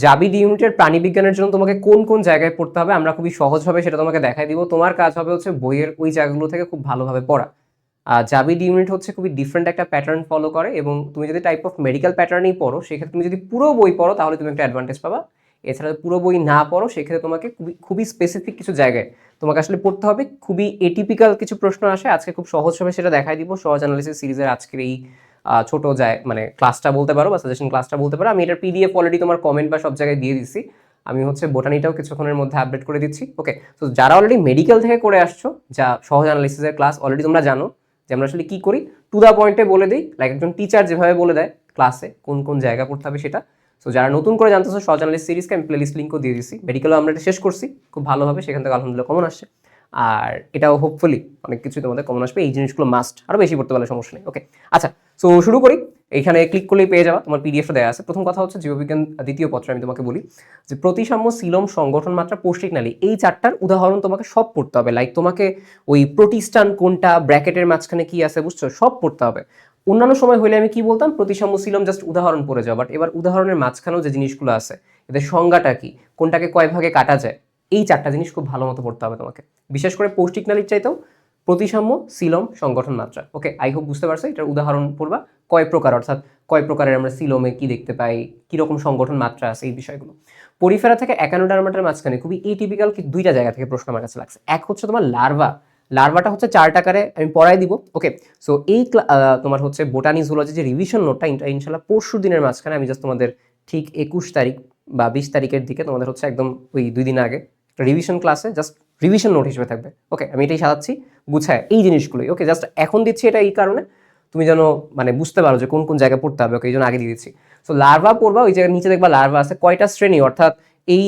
জাবিড ইউনিটের প্রাণীবিজ্ঞানের জন্য তোমাকে কোন কোন জায়গায় পড়তে হবে আমরা খুবই সহজভাবে সেটা তোমাকে দেখাই দিব। তোমার কাজ হবে হচ্ছে বইয়ের ওই জায়গাগুলো থেকে খুব ভালোভাবে পড়া। জাবিড ইউনিট হচ্ছে খুবই ডিফারেন্ট একটা প্যাটার্ন ফলো করে, এবং তুমি যদি টাইপ অফ মেডিকেল প্যাটার্নই পড়ো সেক্ষেত্রে তুমি যদি পুরো বই পড়ো তাহলে তুমি একটা অ্যাডভান্টেজ পাবা। এছাড়া পুরো বই না পড়ো সেক্ষেত্রে তোমাকে খুবই খুবই স্পেসিফিক কিছু জায়গায় তোমাকে আসলে পড়তে হবে। খুবই এটিপিক্যাল কিছু প্রশ্ন আসে, আজকে খুব সহজভাবে সেটা দেখাই দিব। সহজ অ্যানালিসিস সিরিজের আজকের এই ছোট যায় মানে ক্লাসটা বলতে পারো বা সাজেশন ক্লাসটা বলতে পারো। আমি এটার পিডিএফ অলরেডি তোমার কমেন্ট বা সব জায়গায় দিয়ে দিচ্ছি। আমি হচ্ছে বোটানিটাও কিছুক্ষণের মধ্যে আপডেট করে দিচ্ছি। ওকে, তো যারা অলরেডি মেডিকেল থেকে করে আসছো, যা সহজ অ্যানালিসিসের ক্লাস অলরেডি তোমরা জানো যে আমরা আসলে কি করি, টু দ্য পয়েন্টে বলে দিই, লাইক একজন টিচার যেভাবে বলে দেয় ক্লাসে কোন কোন জায়গা পড়তে হবে সেটা। সো যারা নতুন করে জানতেছো সহজ অ্যানালিসিস সিরিজকে আমি প্লেলিস্ট লিঙ্কও দিয়ে দিচ্ছি। মেডিকেলও আমরা এটা শেষ করছি খুব ভালোভাবে, সেখান থেকে আলহামদুলিল্লাহ কমন আসছে। আর এটাও হোপফুলি অনেক কিছুই তোমাদের কমন আসবে। এই জিনিসগুলো মাস্ট, আরও বেশি পড়তে পারলে সমস্যা নেই। ওকে, আচ্ছা, সো শুরু করি। এইখানে ক্লিক করলেই পেয়ে যাওয়া, তোমার পিডিএফটা দেওয়া আছে। প্রথম কথা হচ্ছে জীববিজ্ঞান দ্বিতীয় পত্রে আমি তোমাকে বলি যে প্রতিসাম্য, সিলম, সংগঠন মাত্রা, পৌষ্টিক নালী, এই চারটার উদাহরণ তোমাকে সব পড়তে হবে। লাইক তোমাকে ওই প্রতিষ্ঠান কোনটা, ব্র্যাকেটের মাঝখানে কি আছে, বুঝছো, সব পড়তে হবে। অন্যান্য সময় হলে আমি কি বলতাম, প্রতিসাম্য, সিলম জাস্ট উদাহরণ পড়ে যাও, বাট এবার উদাহরণের মাঝখানেও যে জিনিসগুলো আছে, এদের সংজ্ঞাটা কি, কোনটাকে কয় ভাগে কাটা যায়, এই চারটা জিনিস খুব ভালো মতো পড়তে হবে তোমাকে। বিশেষ করে পৌষ্টিক নালীর চাইতেও প্রতিসাম্য, সিলম, সংগঠন মাত্রা। ওকে, আই হোপ বুঝতে পারছো। এটার উদাহরণ পড়বা কয় প্রকার, অর্থাৎ কয় প্রকারের আমরা সিলোমে কি দেখতে পাই, কিরকম সংগঠন মাত্রা আছে, এই বিষয়গুলো। পরিফেরা থেকে একানোডার্মাটার মাঝখানে খুবই এটিপিক্যাল দুইটা জায়গা থেকে প্রশ্ন আমার কাছে লাগছে। এক হচ্ছে তোমার লার্ভা। লার্ভাটা হচ্ছে চার্ট আকারে আমি পড়াই দিব। ওকে, সো এই তোমার হচ্ছে বোটানি জুলজি যে রিভিশন নোটটা ইনশাল্লাহ পরশু দিনের মাঝখানে আমি জাস্ট তোমাদের ঠিক 21 তারিখ বা 20 তারিখের দিকে তোমাদের হচ্ছে একদম ওই 2 দিন আগে একটা রিভিশন ক্লাসে জাস্ট রিভিশন নোট হিসেবে থাকবে। ওকে, আমি এটাই সাজাচ্ছি গুছায় এই জিনিসগুলোই। ওকে, জাস্ট এখন দিচ্ছি এটা এই কারণে তুমি যেন মানে বুঝতে পারো যে কোন কোন জায়গায় পড়তে হবে। ওকে, এই জন্য আগে দিয়ে দিচ্ছি। সো লার্ভা পড়বা, ওই জায়গায় নিচে দেখবা লার্ভা আছে কয়টা শ্রেণী, অর্থাৎ এই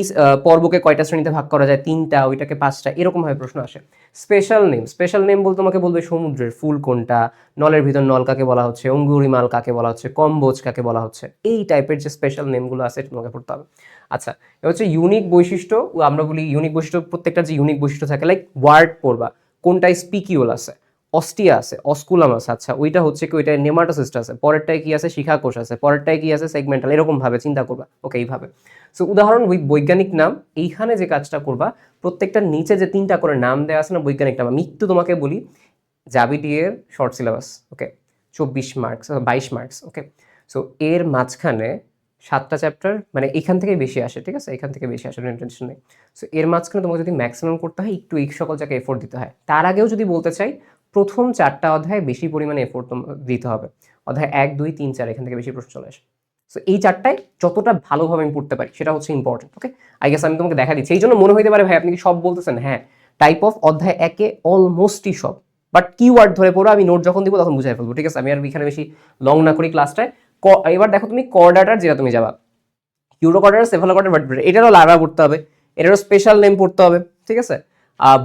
পর্বকে কয়টা শ্রেণীতে ভাগ করা যায়, 3টা, ওইটাকে 5টা, এরকম ভাবে প্রশ্ন আসে। স্পেশাল নেম, স্পেশাল নেম বলতে তোমাকে বলবে সমুদ্রের ফুল কোনটা, নলের ভিতর নল কাকে বলা হচ্ছে, অঙ্গুরিমাল কাকে বলা হচ্ছে, কম্বোজ কাকে বলা হচ্ছে, এই টাইপের যে স্পেশাল নেমগুলো আছে তোমাকে পড়তে হবে। আচ্ছা, এটা হচ্ছে ইউনিক বৈশিষ্ট্য। আমরা বলি ইউনিক বৈশিষ্ট্য, প্রত্যেকটা যে ইউনিক বৈশিষ্ট্য থাকে, লাইক ওয়ার্ড পড়বা, কোনটায় স্পিকিউল আছে, অস্টিয়া আছে, অস্কুলাম আছে। আচ্ছা, ওইটা হচ্ছে কি, ওইটায় নেমাটোসিস্ট আছে, পরেরটায় কি আছে, শিখাকোষ আছে, পরেরটায় কি আছে, সেগমেন্টাল, এরকম ভাবে চিন্তা করবা। ওকে, এইভাবে। সো উদাহরণ উইথ বৈজ্ঞানিক নাম, এইখানে যে কাজটা করবা, প্রত্যেকটার নিচে যে 3টা করে নাম দেওয়া আছে না বৈজ্ঞানিক নাম, আমি একটু তোমাকে বলি। জাবিডি এর শর্ট সিলেবাস, ওকে, 24 মার্কস, 22 মার্কস। ওকে, সো এর মাঝখানে 7টা চ্যাপ্টার, মানে এখান থেকে বেশি আসে, ঠিক আছে, এখান থেকে বেশি আসে, টেনশন নেই। সো এর মাঝখানে তোমাকে যদি ম্যাক্সিমাম করতে হয় একটু এই সকল জায়গায় এফোর্ট দিতে হয়। তার আগেও যদি বলতে চাই, প্রথম 4টা অধ্যায়ে বেশি পরিমাণে এফোর্ট দিতে হবে। অধ্যায় 1, 2, 3, 4 এখান থেকে বেশি প্রশ্ন চলে আসে। সো এই 4টায় যতটা ভালোভাবে আমি পড়তে পারি সেটা হচ্ছে ইম্পর্টেন্ট। ওকে, আই গেস আমি তোমাকে দেখা দিচ্ছি। এই জন্য মনে হইতে পারে ভাই আপনি কি সব বলতেছেন, হ্যাঁ, টাইপ অফ অধ্যায় 1-এ অলমোস্টই সব, বাট কিওয়ার্ড ধরে পড়ো, আমি নোট যখন দিব তখন বুঝাই ফেলবো, ঠিক আছে। আমি আর এখানে বেশি লং না করি ক্লাসটায়। এবার দেখো তুমি কর্ডাটার যেটা তুমি যাবা, ইউরোকর্ডার, সেফালোকর্ডার, ভার্টিব্রেট, এটারও লার্ভা পড়তে হবে, এটারও স্পেশাল নেম পড়তে হবে, ঠিক আছে।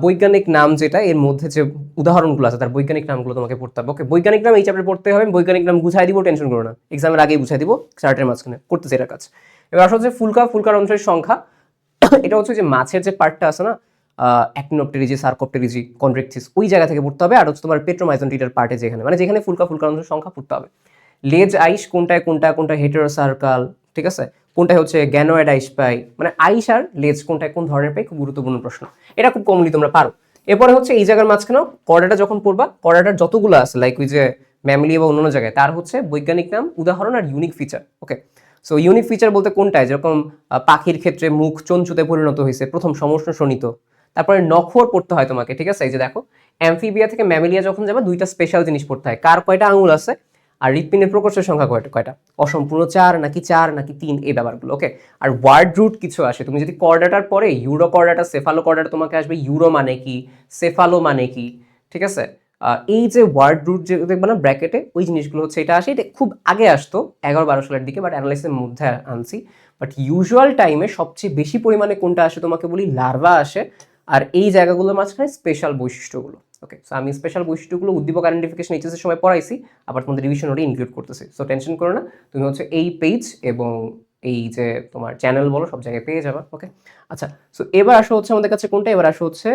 বৈজ্ঞানিক নাম যেটা, এর মধ্যে যে উদাহরণগুলো আছে তার বৈজ্ঞানিক নামগুলো তোমাকে পড়তে হবে। ওকে, বৈজ্ঞানিক নাম এই চ্যাপ্টারে পড়তে হবে। বৈজ্ঞানিক নাম বুঝাই দিব, টেনশন করো না, এক্সামের আগেই বুঝাই দিব, চার্টের মাঝখানে করতেছে এটা কাজ। এবার আসলে হচ্ছে ফুলকা, ফুলকার অংশের সংখ্যা। এটা হচ্ছে যে মাছের যে পার্টটা আছে না, অ্যাকটিনোপটেরিজি, সার্কোপটেরিজি, কনড্রেক্টিস, ওই জায়গা থেকে পড়তে হবে। আর হচ্ছে তোমার পেট্রোমাইজনটিটার পার্টে যেখানে মানে যেখানে ফুলকা, ফুলকার অংশের সংখ্যা পড়তে হবে। লেজ আইস কোনটায় কোনটা, কোনটা হেটেরোসার্কাল, ঠিক আছে, কোনটায় হচ্ছে গ্যানোয়েড আইস পাই, মানে আইস আর লেজ কোনটায় কোন ধরনের পাই, খুব গুরুত্বপূর্ণ প্রশ্ন। এটা খুব কমনলি তোমরা পারো। এরপরে হচ্ছে এই জায়গার মাঝখানেও কর্ডাটা যখন পড়বা, কর্ডাটার যতগুলো আছে লাইক ওই যে ম্যামলি বা অন্যান্য জায়গায়, তার হচ্ছে বৈজ্ঞানিক নাম, উদাহরণ আর ইউনিক ফিচার। ওকে, সো ইউনিক ফিচার বলতে কোনটায়, যেরকম পাখির ক্ষেত্রে মুখ চঞ্চুতে পরিণত হয়েছে, প্রথম সমষ্ণ শোণিত। তারপরে নখর পড়তে হয় তোমাকে, ঠিক আছে। এই যে দেখো, অ্যামফিবিয়া থেকে ম্যামেলিয়া যখন যাবে, দুইটা স্পেশাল জিনিস পড়তে হয়, কার কয়টা আঙুল আছে, আর হৃৎপিণ্ডের প্রকোষ্ঠের সংখ্যা কয়টা, অসম্পূর্ণ 4 নাকি 4 নাকি 3, এই ব্যাপারগুলো। ওকে, আর ওয়ার্ড রুট কিছু আসে, তুমি যদি কর্ডাটার পরে ইউরো কর্ডাটা, সেফালো কর্ডাটা, তোমাকে আসবে ইউরো মানে কি, সেফালো মানে কি, ঠিক আছে। এই যে ওয়ার্ড রুট যে দেখবে না ব্র্যাকেটে, ওই জিনিসগুলো হচ্ছে এটা আসে। এটা খুব আগে আসতো 11-12 সালের দিকে, বাট অ্যানালাইসিসের মধ্যে আনছি। বাট ইউজুয়াল টাইমে সবচেয়ে বেশি পরিমাণে কোনটা আসে তোমাকে বলি, লার্ভা আসে। আর এই জায়গাগুলোর মাঝখানে স্পেশাল বৈশিষ্ট্যগুলো। ওকে, সো আমি স্পেশাল বৈশিষ্ট্যগুলো উদ্দীপক আইডেন্টিফিকেশন এইচএসের সময় পড়াইছি, আবার তোমাদের রিভিশন নোটে ইনক্লুড করতেছি। সো টেনশন করো না, তুমি হচ্ছে এই পেজ এবং এই যে তোমার চ্যানেল বলো সব জায়গায় পেয়ে যাবা। ওকে, আচ্ছা, সো এবার আসো হচ্ছে আমাদের কাছে কোনটা, এবার আসো হচ্ছে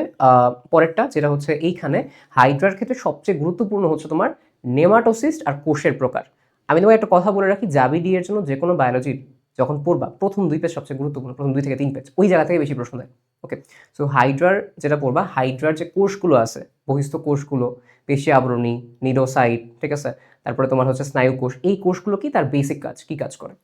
পরেরটা, যেটা হচ্ছে এইখানে হাইড্রার ক্ষেত্রে সবচেয়ে গুরুত্বপূর্ণ হচ্ছে তোমার নেমাটোসিস্ট আর কোষের প্রকার। আমি তোমাকে একটা কথা বলে রাখি, জাবিডি এর জন্য যে কোনো বায়োলজির যখন পড়বা প্রথম 2 পেজ সবচেয়ে গুরুত্বপূর্ণ, প্রথম 2 থেকে 3 পেজ ওই জায়গা থেকে বেশি প্রশ্ন দেয়। ওকে, সো হাইড্রার যেটা পড়বা, হাইড্রার যে কোষগুলো আছে, বহিস্থ কোষগুলো, পেশি আবরণী, নিউরোসাইট, ঠিক আছে, তারপরে তোমার হচ্ছে স্নায়ু কোষ, এই কোষগুলো কি তার বেসিক কাজ কি কাজ করে,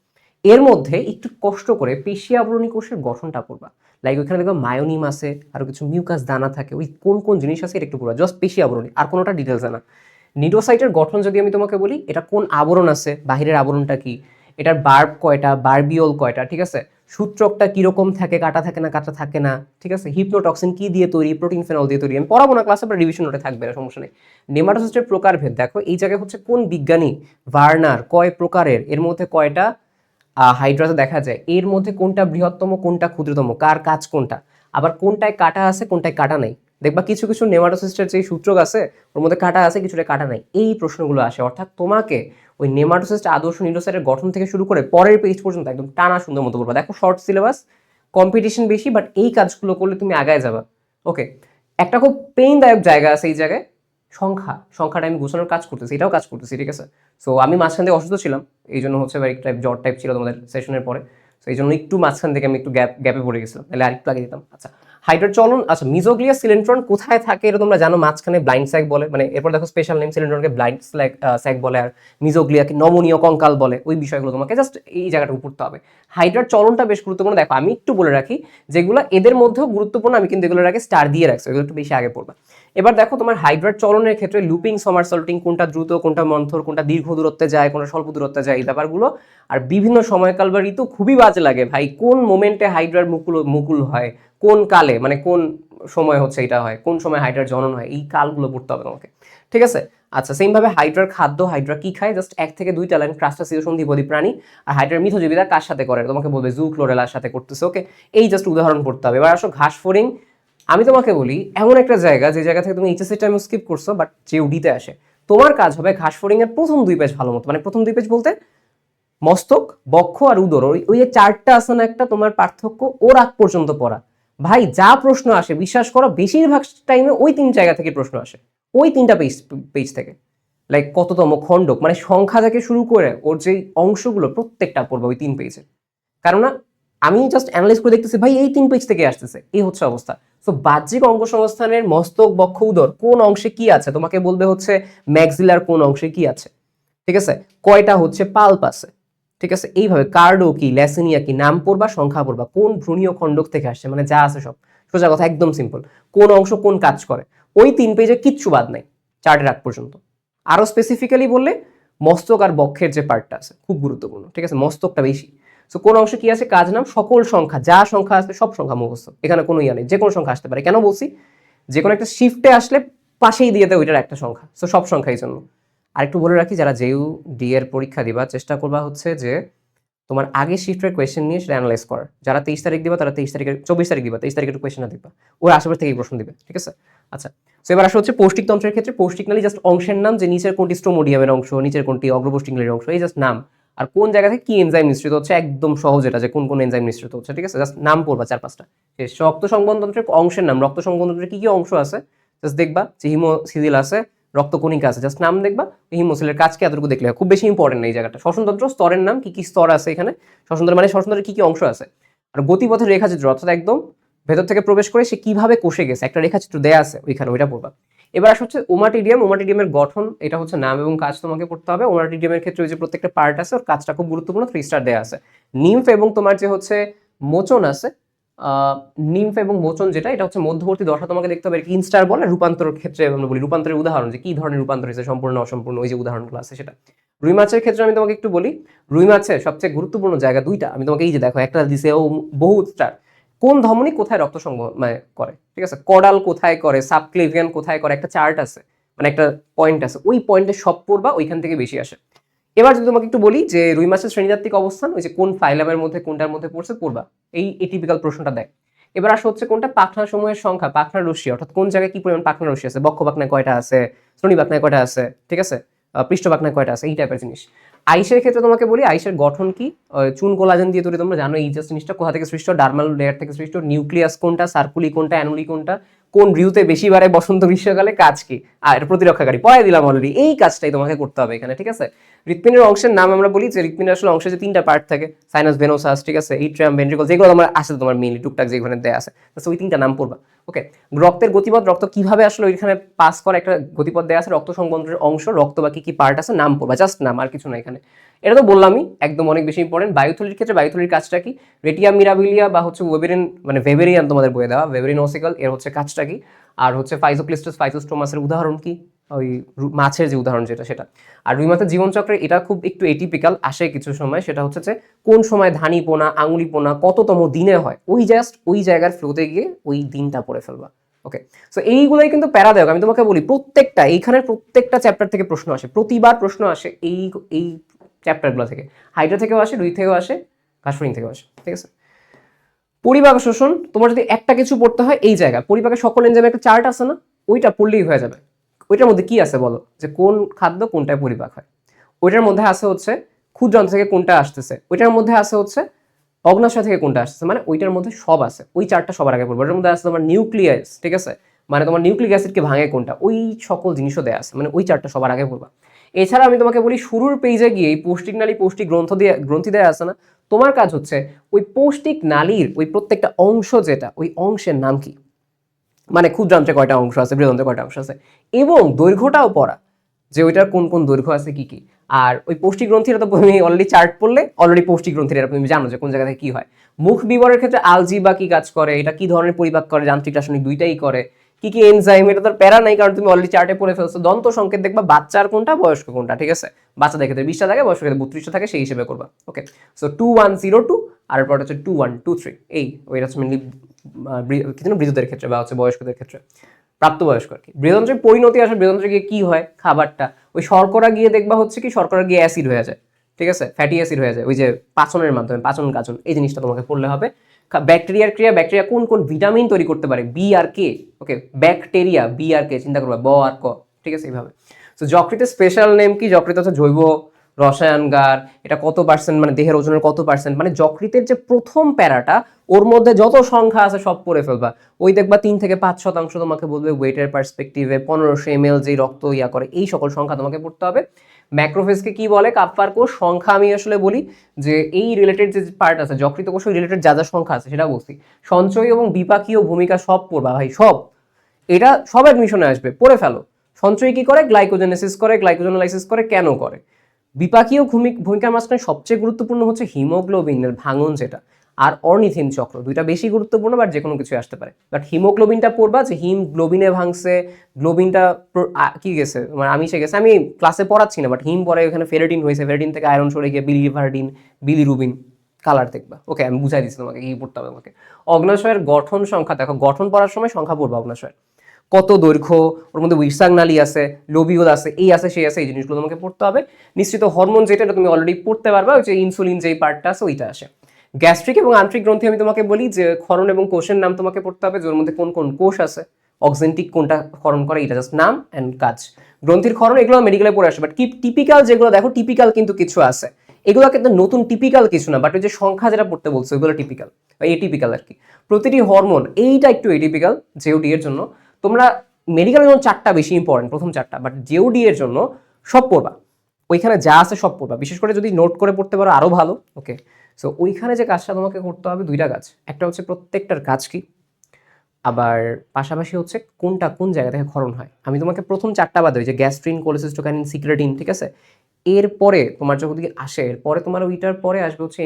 এর মধ্যে একটু কষ্ট করে পেশি আবরণী কোষের গঠনটা পড়বা। লাইক ওইখানে দেখবা মায়োনিম আছে, আরো কিছু মিউকাস দানা থাকে, ওই কোন কোন জিনিস আছে এটা একটু পড়বা, জাস্ট পেশি আবরণী, আর কোনোটা ডিটেলস না। নিউরোসাইটের গঠন যদি আমি তোমাকে বলি, এটা কোন আবরণ আছে, বাহিরের আবরণটা কি, এটার বার্ব কয়টা, বার্বিওল কয়টা, ঠিক আছে, সূত্রকটা কিরকম থাকে, কাটা থাকে না কাটা থাকে না, ঠিক আছে, হিপনোটক্সিন কি দিয়ে তৈরি, প্রোটিন ফেনল দিয়ে তৈরি, আমি পড়াবো না ক্লাসে, বা রিভিশন নোটে থাকবে না, সমস্যা নেই। নেমাটোসিস্টের প্রকারভেদ দেখো, এই জায়গায় হচ্ছে কোন বিজ্ঞানী ভার্নার কয় প্রকারের, এর মধ্যে কয়টা হাইড্রাতে দেখা যায়, এর মধ্যে কোনটা বৃহত্তম, কোনটা ক্ষুদ্রতম, কার কাজ কোনটা, আবার কোনটায় কাটা আছে, কোনটায় কাটা নাই, দেখবা কিছু কিছু নেমাটোসিস্টের যে সূত্রক আছে ওর মধ্যে কাটা আছে, কিছুটা কাটা নাই, এই প্রশ্নগুলো আসে। অর্থাৎ তোমাকে ওই নেমাটোসিস্ট আদর্শ নিউরোসাইটের গঠন থেকে শুরু করে পরের পেজ পর্যন্ত একদম টানা সুন্দর মতো পড়বা। দেখো শর্ট সিলেবাস, কম্পিটিশন বেশি, বাট এই কাজগুলো করলে তুমি আগায় যাবা। ওকে, একটা খুব পেইনদায়ক জায়গা আছে এই জায়গায়, সংখ্যাটা আমি গোছানোর কাজ করতেছি, এটাও কাজ করতেছি, ঠিক আছে। সো আমি মাঝখান থেকে অসুস্থ ছিলাম, এই জন্য হচ্ছে এক টাইপ জ্বর টাইপ ছিল তোমাদের সেশনের পরে, তো এই জন্য একটু মাঝখান থেকে আমি একটু গ্যাপে পড়ে গেছিলাম, তাহলে আরেকটু আগে দিতাম। আচ্ছা, হাইড্রার চলন, আচ্ছা মিজোগ্লিয়া সিলেন্ট্রন কোথায় থাকে এটা তোমরা জানো, মাঝখানে ব্লাইন্ড স্যাক বলে, মানে এরপর দেখো স্পেশাল নেম, সিলেন্ট্রনকে ব্লাইন্ড স্যাক বলে, আর মিজোগ্লিয়াকে নমনীয় কঙ্কাল বলে, ওই বিষয়গুলো তোমাকে জাস্ট এই জায়গাটা পড়তে হবে। হাইড্রার চলনটা বেশ গুরুত্বপূর্ণ, দেখো আমি একটু বলে রাখি যেগুলো এদের মধ্যেও গুরুত্বপূর্ণ, আমি কিন্তু এগুলোর আগে স্টার দিয়ে রাখছি, এগুলো একটু বেশি আগে পড়বা। এবার দেখো তোমার হাইড্রার চলনের ক্ষেত্রে লুপিং, সমারসল্টিং, কোনটা দ্রুত, কোনটা মন্থর, কোনটা দীর্ঘ দূরত্বে যায়, কোনটা স্বল্প দূরত্বে যায়, এই ব্যাপারগুলো। আর বিভিন্ন সময়কাল বা ঋতু খুবই বাজে লাগে ভাই, কোন মোমেন্টে হাইড্রার মুকুল হয়, কোন কালে, মানে কোন সময় হচ্ছে এটা হয়, কোন সময় হাইড্রার জনন হয়, এই কালগুলো পড়তে হবে তোমাকে, ঠিক আছে। আচ্ছা, সেম ভাবে হাইড্রার খাদ্য, হাইড্রা কি খায়, জাস্ট 1 থেকে 2টা লাইন, ক্রাস্টাসিও সন্ধিপদী প্রাণী, আর হাইড্রার মিথজীবীরা কার সাথে করে, তোমাকে বলবে জু ক্লোরেলার সাথে করতেছে। ওকে, এই জাস্ট উদাহরণ পড়তে হবে। এবার আসো ঘাস ফড়িং, আমি তোমাকে বলি এমন একটা জায়গা যে জায়গা থেকে তুমি এইচএসসি টাইম স্কিপ করছো, বাট যে উডিতে আসে, তোমার কাজ হবে ঘাস ফড়িং এর প্রথম 2 পেজ ভালো মতো, মানে প্রথম 2 পেজ বলতে মস্তক, বক্ষ আর উদর, ওই যে 4টা আছে না একটা তোমার পার্থক্য, ওর আগ পর্যন্ত পড়া। ভাই যা প্রশ্ন আসে বিশ্বাস করো বেশিরভাগ টাইমে ওই 3 জায়গা থেকে প্রশ্ন আসে, ওই 3টা পেজ থেকে, লাইক কততম খণ্ডক, মানে সংখ্যা থেকে শুরু করে ওর যে অংশগুলো প্রত্যেকটা পড়বে ওই 3 পেজে। কারণ না, আমি জাস্ট অ্যানালাইজ করে দেখতেছি ভাই এই 3 পেজ থেকে আসতেছে, এই হচ্ছে অবস্থা। তো বাহ্যিক অঙ্গ সংস্থানের মস্তক, বক্ষ, উদর কোন অংশে কি আছে তোমাকে বলবে হচ্ছে ম্যাক্সিলার কোন অংশে কি আছে, ঠিক আছে, কয়টা হচ্ছে পাল্প আছে, ঠিক আছে, এইভাবে কার্ডো কি, ল্যাসিনিয়া কি, নাম পড়বা, সংখ্যা পড়বা, কোন ভ্রূণীয় খণ্ডক থেকে আসছে, মানে যা আছে সব, সোজা কথা একদম সিম্পল, কোন অংশ কোন কাজ করে, ওই 3 পেজে কিচ্ছু বাদ নাই, চার্টের আগ পর্যন্ত। আরো স্পেসিফিক্যালি বললে মস্তক আর বক্ষের যে পার্টটা আছে খুব গুরুত্বপূর্ণ, ঠিক আছে, মস্তকটা বেশি। সো কোন অংশে কি আছে, কাজ, নাম, সকল সংখ্যা, যা সংখ্যা আসবে সব সংখ্যা মুখস্থ, এখানে কোনো ইয়া নেই, যে কোনো সংখ্যা আসতে পারে। কেন বলছি, যে কোনো একটা শিফটে আসলে পাশেই দিয়ে দেয় ওইটার একটা সংখ্যা, সো সব সংখ্যাই জন্য। আরেকটু বলে রাখি, যারা জেইউ ডি এর পরীক্ষা দিবা, চেষ্টা করবা হচ্ছে যে তোমার আগে শিফটের কোয়েশ্চেন নিয়ে সেটা অ্যানালাইজ করার। যারা 23 তারিখ দিবা তারা 23 তারিখের 24 তারিখ দিবা, 23 তারিখে একটু কোয়েশ্চেন দেখবা, ওর আশেপাশ থেকেই প্রশ্ন দিবে, ঠিক আছে। আচ্ছা, তো এবার আসা হচ্ছে পৌষ্টিক তন্ত্রের ক্ষেত্রে, পৌষ্টিক নালী জাস্ট অংশের নাম, যে নিচের কোনটি স্ট্রোমোডিয়ামের অংশ, নিচের কোনটি অগ্রপৌষ্টিক নালীর অংশ, এই জাস্ট নাম, আর কোন জায়গা থেকে কি এনজাইম নিঃসৃত হচ্ছে, একদম সহজ এটা, যে কোন কোন এনজাইম নিঃসৃত হচ্ছে, ঠিক আছে, জাস্ট নাম পড়বা 4-5টা। রক্ত সংবহনতন্ত্রের অংশের নাম, রক্ত সংবহনতন্ত্রের কি কি অংশ আছে জাস্ট দেখবা, যে হিমোসিল আছে, রক্তকণিকা আছে, জাস্ট নাম দেখবা, হিমোসিলের কাজকে এতটুকু দেখলে খুব বেশি ইম্পর্টেন্ট না এই জায়গাটা। শ্বসনতন্ত্র, স্তরের নাম, কি কি স্তর আছে এখানে, শ্বসনতন্ত্র মানে শ্বসনতন্ত্রের কি কি অংশ আছে, আর গতিপথের রেখাচিত্র, অর্থাৎ একদম ভেতর থেকে প্রবেশ করে সে কিভাবে কোষে গেছে একটা রেখাচিত্র দেয়া আছে ওইখানে, ওইটা পড়বা। এবার আসা হচ্ছে ওমাটিডিয়াম, ওমাটিডিয়ামের গঠন, এটা হচ্ছে নাম এবং কাজ তোমাকে পড়তে হবে। ওমাটিডিয়ামের ক্ষেত্রে ওই যে প্রত্যেকটা পার্ট আছে ওর কাজটা খুব গুরুত্বপূর্ণ, 3 স্টার দেয়া আছে। নিম্ফ এবং তোমার যে হচ্ছে মোচন আছে, নিম্ফ এবং মোচন যেটা, এটা হচ্ছে মধ্যবর্তী দশা তোমাকে দেখতে হবে, ইনস্টার বলে রূপান্তরের ক্ষেত্রে আমরা বলি, রূপান্তরের উদাহরণ, যে কি ধরনের রূপান্তর হয়েছে, সম্পূর্ণ অসম্পূর্ণ, ওই যে উদাহরণগুলো আছে সেটা। রুই মাছের ক্ষেত্রে আমি তোমাকে একটু বলি, রুই মাছের সবচেয়ে গুরুত্বপূর্ণ জায়গা 2টা, আমি তোমাকে এই যে দেখো একটা দিছে ও বহু স্টার, কোন ধমনী কোথায় রক্ত সংবহন মানে করে, ঠিক আছে, কডাল কোথায় করে, সাবক্লেভিয়ান কোথায় করে, একটা চার্ট আছে, মানে একটা পয়েন্ট আছে, ওই পয়েন্টে সব পড়বা, ওইখান থেকে বেশি আসে। এবার যদি তোমাকে একটু বলি যে রুই মাছের শ্রেণীতাত্ত্বিক অবস্থান, ওই যে কোন ফাইলামের মধ্যে কোনটার মধ্যে পড়ছে পড়বা, এই টিপিক্যাল প্রশ্নটা দেয়। এবার আসা হচ্ছে কোনটা, পাখনা সমূহের সংখ্যা, পাখনার রশ্মি, অর্থাৎ কোন জায়গায় কি পরিমাণ পাখনার রশ্মি আছে, বক্ষ পাখনায় কয়টা আছে, শ্রোণী পাখনায় কয়টা আছে, ঠিক আছে, পৃষ্ঠ পাখনায় কয়টা আছে, এই টাইপের জিনিস। আইসের ক্ষেত্রে তোমাকে বলি আইসের গঠন কি, চুন কোলাজেন দিয়ে তৈরি, তোমরা জানো এই জাস্ট জিনিসটা কোথা থেকে সৃষ্ট, ডার্মাল লেয়ার থেকে সৃষ্ট, নিউক্লিয়াস কোনটা, সার্কুলি কোনটা, অ্যানুলি কোনটা, কোন ঋতুতে বেশি বাড়ে বসন্ত গ্রীষ্মকালে, কাজ কি, আর প্রতিরক্ষাকারী পড়াই দিলাম অলরেডি। এই কাজটাই তোমাকে করতে হবে এখানে, ঠিক আছে। হৃৎপিণ্ডের অংশের নাম আমরা বলি যে হৃৎপিণ্ডের আসলে অংশে যে 3টা পার্ট থাকে, সাইনাস, ভেনোসাস, ঠিক আছে, ইট্রিয়াম, ভেন্ট্রিকল, যেগুলো তোমার আছে তোমার মেইনলি টুকটাক যেখানে দেয়া আছে, তো ওই 3টা নাম পড়বা। ওকে, রক্তের গতিপথ, রক্ত কিভাবে আসলে ওইখানে পাস করে একটা গতিপথ দেয়া আছে, রক্ত সংবন্ধনের অংশ, রক্ত বা কি কি পার্ট আছে নাম পড়বা, জাস্ট নাম, আর কিছু না এখানে। এটা তো বললামই, একদম অনেক বেশি ইম্পর্টেন্ট। বায়ুথলির ক্ষেত্রে বায়ুথলির কাজটা কি, রেটিয়া মিরাবিলিয়া বা হচ্ছে ওয়েবেরিন, মানে ভেবেরিয়ান তোমাদের বইয়ে দেওয়া, ভেবেরিন ওসিকল, এর হচ্ছে কাজটা কি, আর হচ্ছে ফাইজোক্লিস্টাস ফাইজোস্টোমাসের উদাহরণ কি, ওই মাছের যে উদাহরণ যেটা সেটা। আর রুই মাছের জীবনচক্রে এটা খুব একটু এটিপিক্যাল আসে কিছু সময়, সেটা হচ্ছে যে কোন সময় ধানি পোনা আঙুলি পোনা কততম দিনে হয়, ওই জাস্ট ওই জায়গার ফ্লোতে গিয়ে ওই দিনটা পড়ে ফেলবা। ওকে, সো এইগুলোই কিন্তু প্যারাদায়ক। আমি তোমাকে বলি প্রত্যেকটা এইখানের প্রত্যেকটা চ্যাপ্টার থেকে প্রশ্ন আসে, প্রতিবার প্রশ্ন আসে এই এই চ্যাপ্টারগুলো থেকে, হাইড্রা থেকেও আসে, রুই থেকেও আসে, ঘাসফড়িং থেকেও আসে, ঠিক আছে। পরিপাক শোষণ, তোমার যদি একটা কিছু পড়তে হয় এই জায়গা, পরিপাকের সকল এনজাইমের একটা চার্ট আছে না, ওইটা পড়লেই হয়ে যাবে। ওইটার মধ্যে কি আছে বলো, যে কোন খাদ্য কোনটায় পরিপাক হয়। ওইটার মধ্যে আছে হচ্ছে ক্ষুদ্রান্ত থেকে কোনটা আসতেছে, ওইটার মধ্যে আছে হচ্ছে অগ্নাশয় থেকে কোনটা আসতেছে, মানে ওইটার মধ্যে সব আছে, ওই চারটা সবার আগে পড়বো। ওটার মধ্যে আছে তোমার নিউক্লিয়াস, ঠিক আছে, মানে তোমার নিউক্লিক অ্যাসিডকে ভাঙে কোনটা, ওই সকল জিনিসও দেয়া আছে, মানে ওই চারটা সবার আগে পড়বা। এছাড়া আমি তোমাকে বলি শুরুর পেজে গিয়ে এই পৌষ্টিক নালী পৌষ্টিক গ্রন্থি দেয়া আছে না, তোমার কাজ হচ্ছে ওই পৌষ্টিক নালীর ওই প্রত্যেকটা অংশ যেটা, ওই অংশের নাম কি, মানে ক্ষুদ্রান্ত্রে কয়টা অংশ আছে, বৃহদান্ত্রে কয়টা অংশ আছে, এবং দৈর্ঘ্যটাও পড়া, যে ওইটার কোন কোন দৈর্ঘ্য আছে কি কি। আর ওই পৌষ্টিক গ্রন্থিটা তো তুমি অলরেডি চার্ট পড়লে, অলরেডি পৌষ্টিক গ্রন্থির এটা তুমি জানো যে কোন জায়গা থেকে কি হয়। মুখ বিবরের ক্ষেত্রে আলজি বা কি কাজ করে, এটা কি ধরনের পরিপাক করে, যান্ত্রিক রাসায়নিক দুইটাই করে, কি কি এনজাইম, এটা তো প্যারা নাই কারণ তুমি অলরেডি চার্টে পড়ে ফেলছো। দন্ত সংকেত দেখবা বাচ্চার কোনটা বয়স্ক কোনটা, ঠিক আছে, বাচ্চাদের ক্ষেত্রে 20টা থাকে, বয়স্ক ক্ষেত্রে 32টা থাকে, সেই হিসেবে করবা। ওকে, সো 2102 আর পর হচ্ছে 2123, এই ওইটা হচ্ছে মেনলি কি যেন বৃদ্ধদের ক্ষেত্রে বা হচ্ছে বয়স্কদের ক্ষেত্রে, প্রাপ্তবয়স্ক আর কি। বৃহদন্ত্রের পরিণতি আসলে বৃহদন্ত্রে গিয়ে কি হয় খাবারটা, ওই শর্করা গিয়ে দেখবা হচ্ছে কি, শর্করা গিয়ে অ্যাসিড হয়ে যায়, ঠিক আছে, ফ্যাটি অ্যাসিড হয়ে যায়, ওই যে পাচনের মাধ্যমে, পাচন কাচন, এই জিনিসটা তোমাকে পড়লে হবে। ব্যাকটেরিয়ার ক্রিয়া, ব্যাকটেরিয়া কোন কোন ভিটামিন তৈরি করতে পারে, বি আর কে। ওকে, ব্যাকটেরিয়া বি আর কে চিন্তা করবা, ব আর ক, ঠিক আছে, এইভাবে। তো যকৃতের স্পেশাল নেম কি, যকৃত হচ্ছে জৈব রসায়নগার, এটা কত পার্সেন্ট, মানে দেহের ওজনের কত পার্সেন্ট, মানে যকৃতের যে প্রথম প্যারাটা, ওর মধ্যে যত সংখ্যা আছে সব পড়ে ফেলবা। ওই দেখবা 3 থেকে 5% তোমাকে বলবে ওয়েটের পার্সপেক্টিভে 1500 ml যেই রক্ত ইয়া করে, এই সকল সংখ্যা তোমাকে পড়তে হবে। ম্যাক্রোফেজকে কি বলে, কাপ্পার কোষ, সংখ্যা আমি আসলে বলি যে এই রিলেটেড যে পার্ট আছে যকৃত কোষ রিলেটেড যা যা সংখ্যা আছে সেটা বলছি। সঞ্চয় এবং বিপাকীয় ভূমিকা সব পড়বা ভাই, সব, এটা সব অ্যাডমিশনে আসবে, পড়ে ফেলো। সঞ্চয় কি করে, গ্লাইকোজেনেসিস করে, গ্লাইকোজেনোলাইসিস করে, কেন করে। বিপাকীয় ভূমিকার মাঝখানে সবচেয়ে গুরুত্বপূর্ণ হচ্ছে হিমোগ্লোবিনের ভাঙন যেটা, আর অর্নিথিন চক্র, দুইটা বেশি গুরুত্বপূর্ণ, বাট যে কোনো কিছু আসতে পারে। বাট হিমোগ্লোবিনটা পড়বা, যে হিমগ্লোবিনে ভাঙছে, গ্লোবিনটা কি গেছে, মানে আমি সে গেছে, আমি ক্লাসে পড়াচ্ছি না, বাট হিম পরে ওখানে ফেরেটিন হয়েছে, ফেরেটিন থেকে আয়রন সরে গিয়ে বিলিভার্ডিন, বিলিরুবিন, কালার দেখবা। ওকে, আমি বুঝাই দিচ্ছি তোমাকে কি পড়তে হবে তোমাকে। অগ্নাশয়ের গঠন সংখ্যা দেখো, গঠন পড়ার সময় সংখ্যা পড়বা, অগ্নাশয়ের কত দৈর্ঘ্য, ওর মধ্যে উইসাং নালী আছে, লোবিউল আছে, এই আছে সেই আছে, এই জিনিসগুলো তোমাকে পড়তে হবে। নিশ্চিত হরমোন যেটা, এটা তুমি অলরেডি পড়তে পারবা, ওই যে ইনসুলিন যেই পার্টটা আছে ওইটা আসে। গ্যাস্ট্রিক এবং আন্ত্রিক গ্রন্থি আমি তোমাকে বলি যে ক্ষরণ এবং কোষের নাম তোমাকে পড়তে হবে, যার মধ্যে কোন কোন কোষ আছে, অক্সেন্টিক কোনটা ক্ষরণ করে, এটা জাস্ট নাম অ্যান্ড কাজ। গ্রন্থির ক্ষরণ এগুলো মেডিকেলে পড়ে আসে, বাট কি টিপিক্যাল যেগুলো দেখো, টিপিক্যাল কিন্তু কিছু আছে, এগুলো কিন্তু নতুন টিপিক্যাল কিছু না, বাট ওই যে সংখ্যা যেটা পড়তে বলছো ওইগুলো টিপিক্যাল বা এটিপিক্যাল আর কি। প্রতিটি হরমোন এইটা একটু এটিপিক্যাল, জিওডি এর জন্য তোমরা মেডিকেলের জন্য 4টা বেশি ইম্পর্টেন্ট, প্রথম 4টা, বাট জিওডি এর জন্য সব পড়বা, ওইখানে যা আছে সব পড়বা, বিশেষ করে যদি নোট করে পড়তে পারো আরো ভালো। ওকে, সো ওইখানে যে কাজটা তোমাকে করতে হবে, 2টা কাজ, একটা হচ্ছে প্রত্যেকটার কাজ কি, আবার পাশাপাশি হচ্ছে কোনটা কোন জায়গা থেকে ক্ষরণ হয়। আমি তোমাকে প্রথম 4টা বাদে, ওই যে গ্যাস্ট্রিন, কোলেসিস্টোকাইনিন, সিক্রেটিন, ঠিক আছে, এরপরে তোমার যখন দিকে আসে, এরপরে তোমার ওইটার পরে আসবে হচ্ছে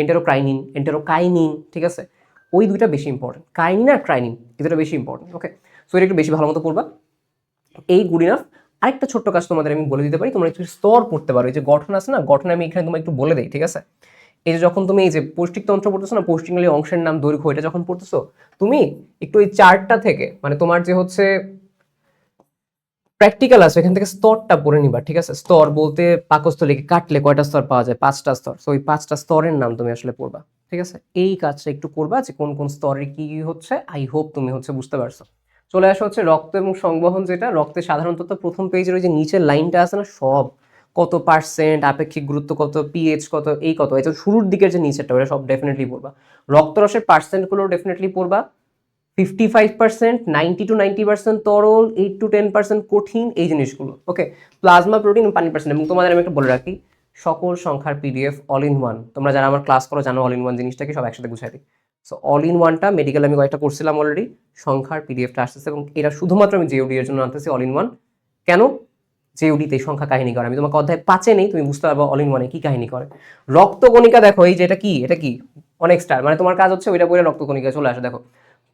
এন্টেরোকাইনিন, ঠিক আছে, ওই 2টা বেশি ইম্পর্টেন্ট, কাইনিন আর ক্রাইনিন, এই 2টা বেশি ইম্পর্টেন্ট। ওকে, সো এটা একটু বেশি ভালো মতো পড়বা, এই গুড ইনাফ। আরেকটা ছোট্ট কাজ তোমাদের আমি বলে দিতে পারি, তোমরা একটু স্তর পড়তে পারো, এই যে গঠন আছে না, গঠন আমি এখানে তোমাকে একটু বলে দিই, ঠিক আছে। এই যে যখন তুমি এই যে পৌষ্টিক তন্ত্র পড়তেছো না, পৌষ্টিক নালীর অংশের নাম, দৈর্ঘ্য, এটা যখন পড়তেছো তুমি একটু ওই চার্টটা থেকে, মানে তোমার যে হচ্ছে প্র্যাকটিক্যাল আছে এখান থেকে স্তরটা পড়ে নিবা, ঠিক আছে। স্তর বলতে পাকস্থলীকে কাটলে কয়টা স্তর পাওয়া যায়, 5টা স্তর, সো ওই 5টা স্তরের নাম তুমি আসলে পড়বা, ঠিক আছে। এই কাজটা একটু করবা, যে কোন কোন স্তরে কি কি হচ্ছে, আই হোপ তুমি হচ্ছে বুঝতে পারছো। চলে আসা হচ্ছে রক্ত এবং সংবহন, যেটা রক্তে সাধারণত প্রথম পেজের ওই যে নিচের লাইনটা আছে না, সব কত পার্সেন্ট, আপেক্ষিক গুরুত্ব কত, পিএইচ কত, এই কত, এই যে শুরুর দিকের যে নিচেরটা, ওটা সব ডেফিনেটলি পড়বা। রক্তরসের পার্সেন্টগুলো ডেফিনেটলি পড়বা, 55%, 90 to 90% তরল, 8 to 10% কঠিন, এই জিনিসগুলো। ওকে, প্লাজমা, প্রোটিন, পানি পার্সেন্ট। এবং তোমাদের আমি একটা বলে রাখি, সকল সংখ্যার পিডিএফ অল ইন ওয়ান, তোমরা যারা আমার ক্লাস করো জানো অল ইন ওয়ান জিনিসটাকে সব একসাথে গুছাই দিই। সো অল ইন ওয়ানটা মেডিকেল আমি কয়েকটা করছিলাম অলরেডি, সংখ্যার পিডিএফটা আসতেছে, এবং এটা শুধুমাত্র আমি জেওডি এর জন্য আনতেছি অল ইন ওয়ান। কেন? জেওডিতে সংখ্যা কাহিনী করে, আমি তোমাকে অধ্যায় 5-এ নেই, তুমি বুঝতে পারবো অল ইন ওয়ানে কি কাহিনী করে। রক্তকণিকা দেখো, এই যে এটা কি, এটা কি অনেক স্টার, মানে তোমার কাজ হচ্ছে ওইটা বলে রক্তকণিকা চলে আসে। দেখো